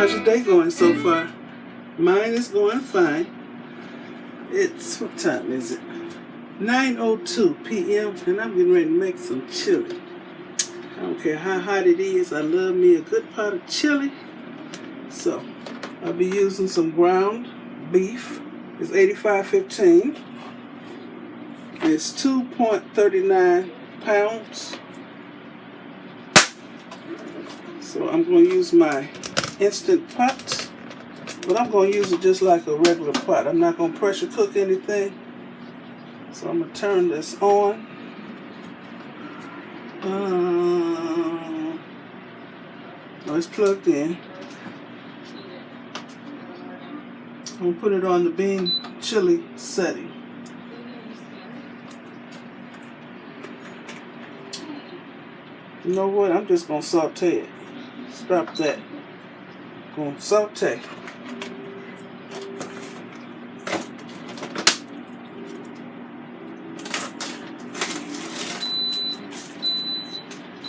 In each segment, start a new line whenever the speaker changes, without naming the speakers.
How's your day going so far? Mine is going fine. What time is it? 9:02 p.m. and I'm getting ready to make some chili. I don't care how hot it is, I love me a good pot of chili. So, I'll be using some ground beef. It's 85.15. It's 2.39 pounds. So I'm going to use my instant pot, but I'm going to use it just like a regular pot. I'm not going to pressure cook anything. So I'm going to turn this on. Oh, it's plugged in. I'm going to put it on the bean chili setting. You know what? I'm just going to saute it. Stop that. Going to saute.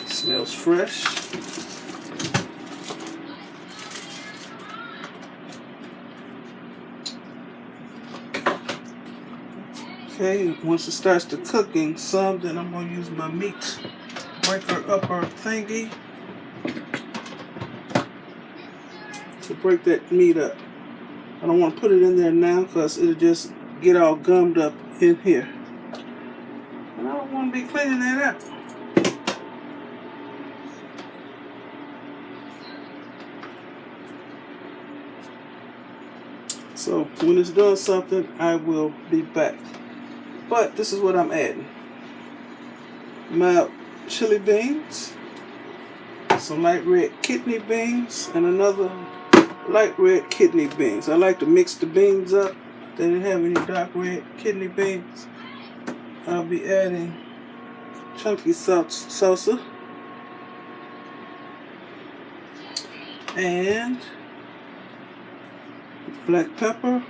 Smells fresh. Okay, once it starts to cooking some, then I'm going to use my meat breaker upper thingy to break that meat up. I don't want to put it in there now because it'll just get all gummed up in here. And I don't want to be cleaning that up. So when it's doing something, I will be back. But this is what I'm adding. My chili beans, some light red kidney beans, and another light red kidney beans. I like to mix the beans up. They didn't have any dark red kidney beans. I'll be adding chunky salsa and black pepper,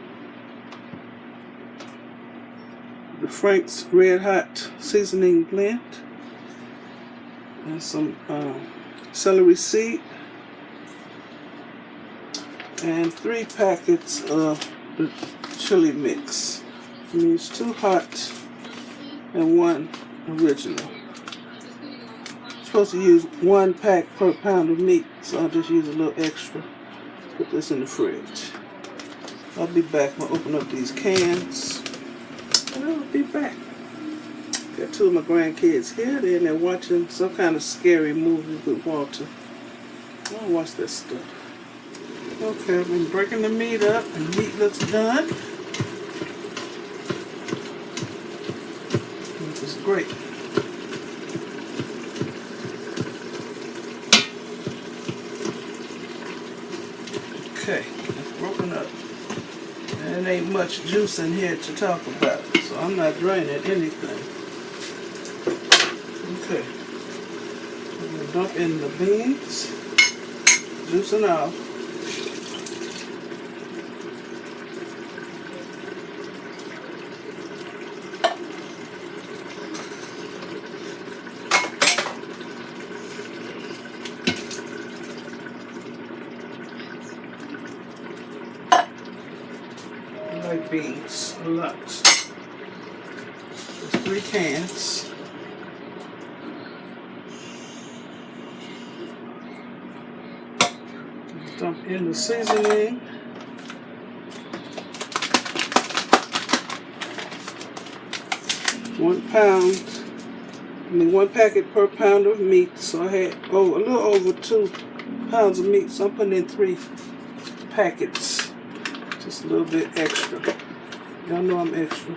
the Frank's Red Hot seasoning blend, and some celery seed, and 3 packets of the chili mix. I mean, it's 2 hot and 1 original. I'm supposed to use 1 pack per pound of meat, so I'll just use a little extra. Put this in the fridge. I'll be back. I'll open up these cans and I'll be back. Got 2 of my grandkids here. They're in there watching some kind of scary movie with Walter. I don't watch that stuff. Okay, I've been breaking the meat up and meat looks done. This is great. Okay, it's broken up. And there ain't much juice in here to talk about, so I'm not draining anything. Okay, I'm going to dump in the beans, juice and all. Beans a lot. There's 3 cans. Dump in the seasoning. One packet per pound of meat. So I had a little over 2 pounds of meat. So I'm putting in 3 packets. Just a little bit extra. Y'all know I'm extra.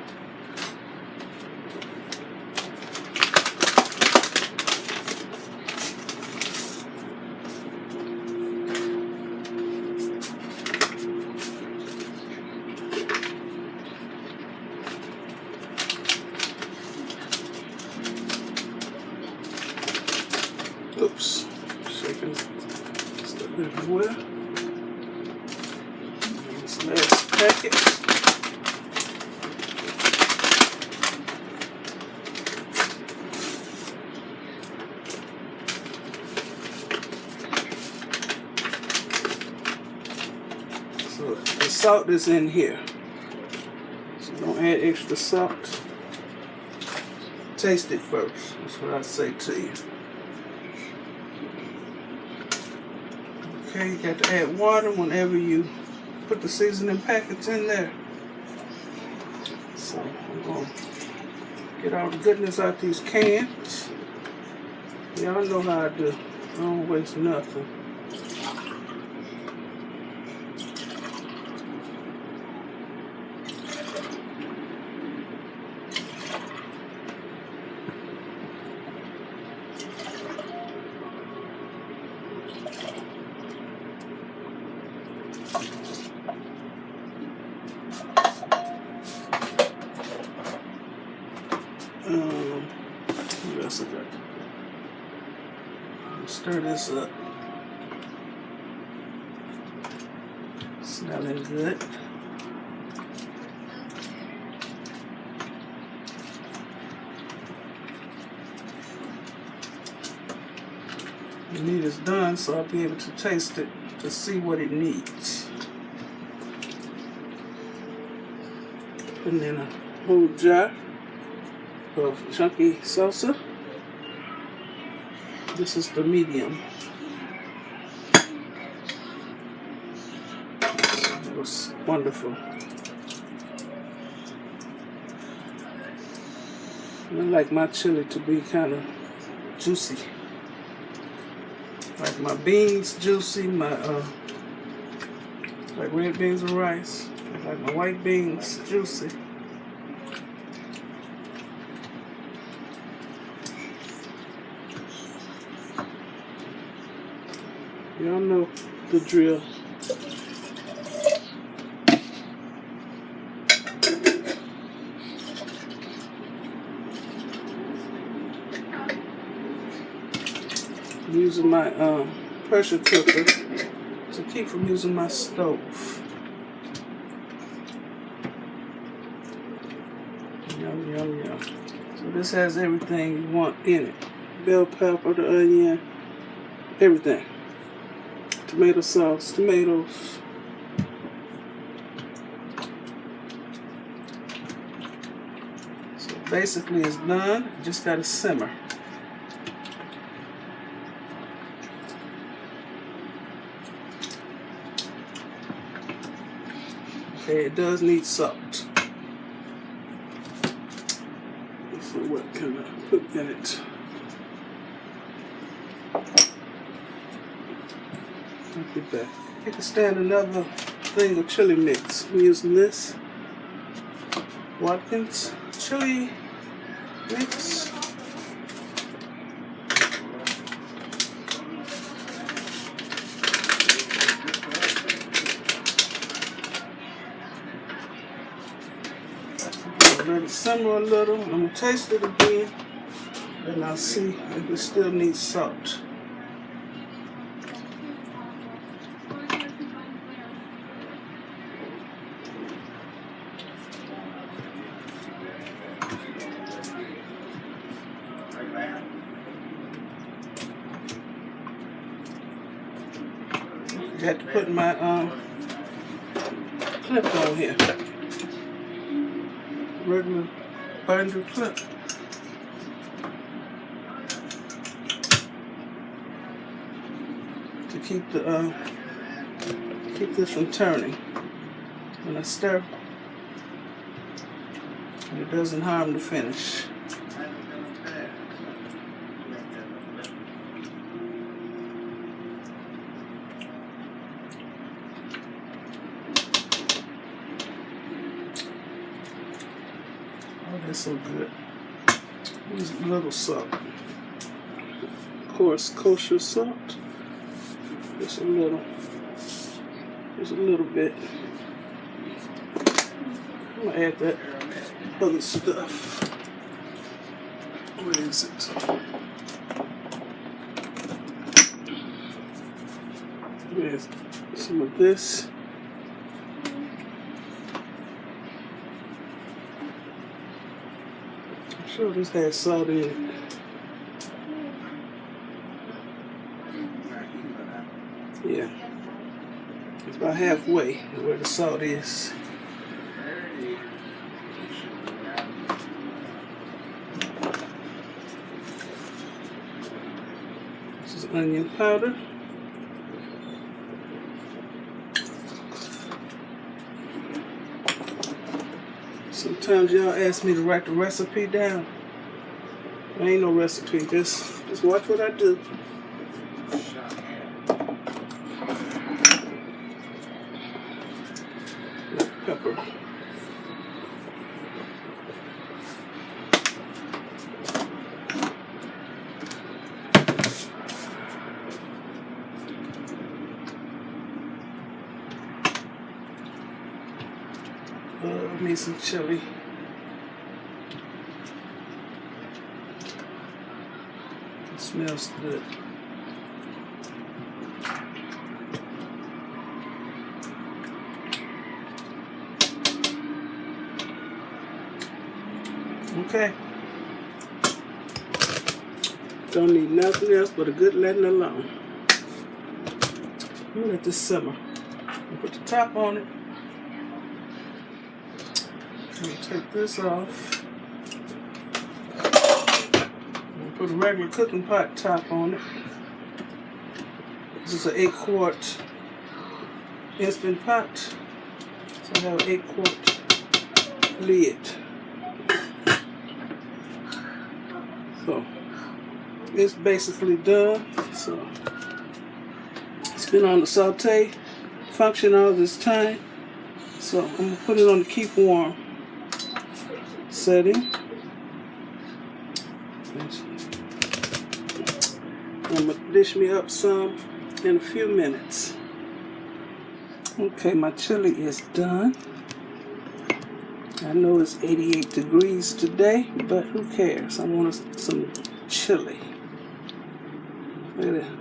Oops. Shaking stuff everywhere. Last packet. So the salt is in here. So don't add extra salt. Taste it first. That's what I say to you. Okay, you got to add water whenever you put the seasoning packets in there. So I'm going to get all the goodness out these cans. Y'all know how I do. I don't waste nothing. What else I got? Stir this up. Smelling good. The meat is done, so I'll be able to taste it to see what it needs. Putting in a whole jar of chunky salsa. This is the medium. It was wonderful. I like my chili to be kind of juicy. Like my beans juicy, my like red beans and rice. Like my white beans juicy. Y'all know the drill. I'm using my pressure cooker to keep from using my stove. Yum, yum, yum. So this has everything you want in it. Bell pepper, the onion, everything. Tomato sauce, tomatoes. So basically it's done. Just gotta simmer. Okay, it does need salt. So what can I put in it? I'll be back. You can stand another thing of chili mix. I'm using this Watkins chili mix. Let it simmer a little. I'm going to taste it again and I'll see if it still needs salt. I had to put my clip on here. Regular binder clip. To keep the keep this from turning when I stir, and it doesn't harm the finish. Oh, that's so good. Use a little salt. Of course, kosher salt. Just a little. Just a little bit. I'm gonna add that other stuff. Where is it? There's some of this. I'm sure this has salt in it. Yeah. It's about halfway where the salt is. This is onion powder. Sometimes y'all ask me to write the recipe down. There ain't no recipe, just watch what I do. Pepper. I need some chili. It smells good. Okay. Don't need nothing else but a good letting alone. I'm gonna let this simmer. I'll put the top on it. I'm gonna take this off. I'm gonna put a regular cooking pot top on it. This is an 8-quart instant pot. So I have an 8-quart lid. So it's basically done. So it's been on the saute function all this time. So I'm gonna put it on the keep warm setting. I'm gonna dish me up some in a few minutes. Okay, my chili is done. I know it's 88 degrees today, but who cares? I want some chili. Look at that.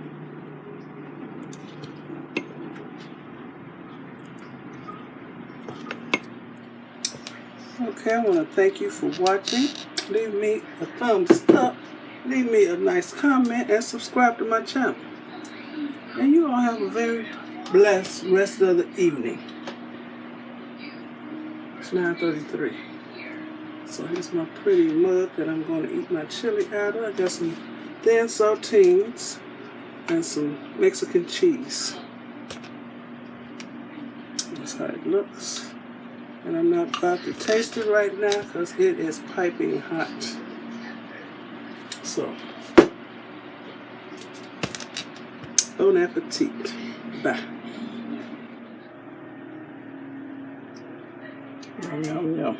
Okay, I want to thank you for watching. Leave me a thumbs up, leave me a nice comment, and subscribe to my channel. And you all have a very blessed rest of the evening. It's 9:33. So here's my pretty mug that I'm going to eat my chili out of. I got some thin saltines and some Mexican cheese. That's how it looks. And I'm not about to taste it right now because it is piping hot. So, bon appetit. Bye. Yum, yum, yum.